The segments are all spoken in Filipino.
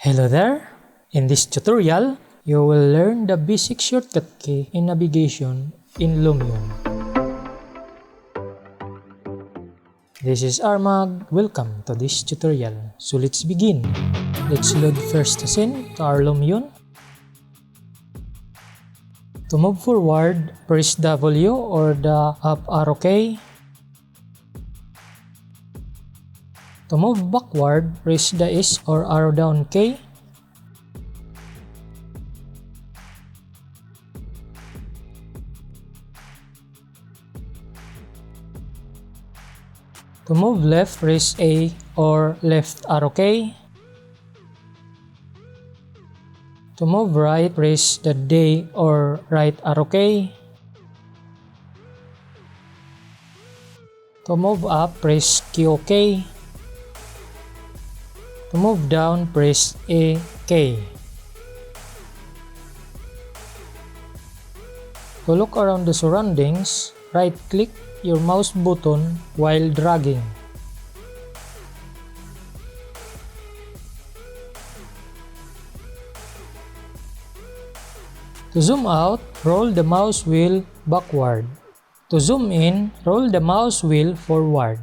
Hello there! In this tutorial, you will learn the basic shortcut key in navigation in Lumion. This is Armag. Welcome to this tutorial. So let's begin. Let's load first the scene to our Lumion. To move forward, press W or the up arrow key. To move backward, press the S or arrow down key. To move left, press A or left arrow key. To move right, press the D or right arrow key. To move up, press Q key. To move down, press A key. To look around the surroundings, right-click your mouse button while dragging. To zoom out, roll the mouse wheel backward. To zoom in, roll the mouse wheel forward.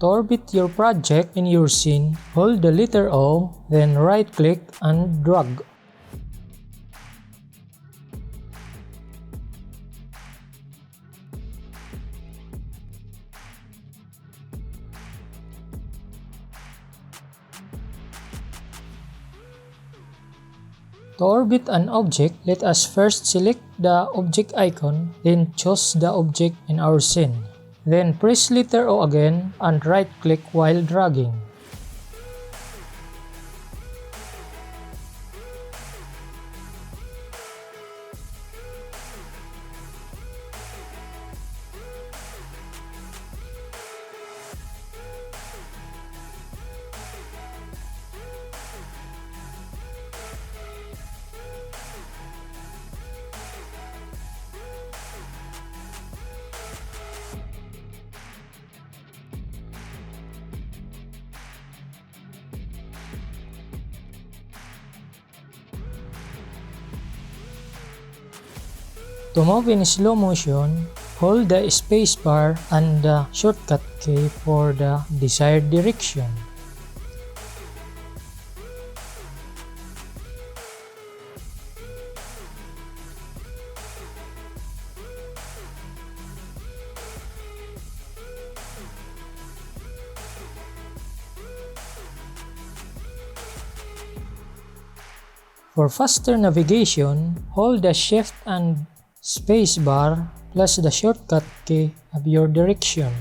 To orbit your project in your scene, hold the letter O, then right-click and drag. To orbit an object, let us first select the object icon, then choose the object in our scene. Then press letter O again and right-click while dragging. To move in slow motion, hold the spacebar and the shortcut key for the desired direction. For faster navigation, hold the Shift and Spacebar plus the shortcut key of your direction.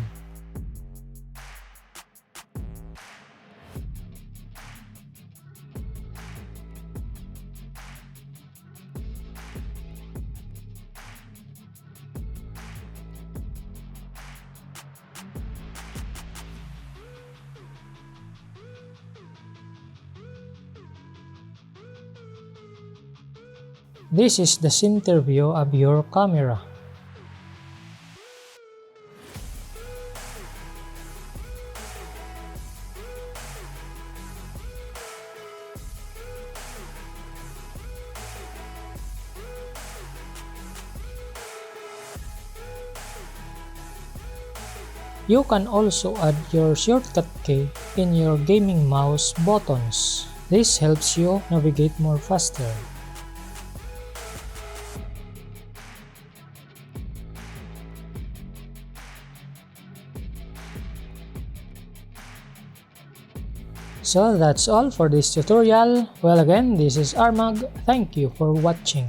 This is the center view of your camera. You can also add your shortcut key in your gaming mouse buttons. This helps you navigate more faster. So that's all for this tutorial. Well, again, this is Armag. Thank you for watching.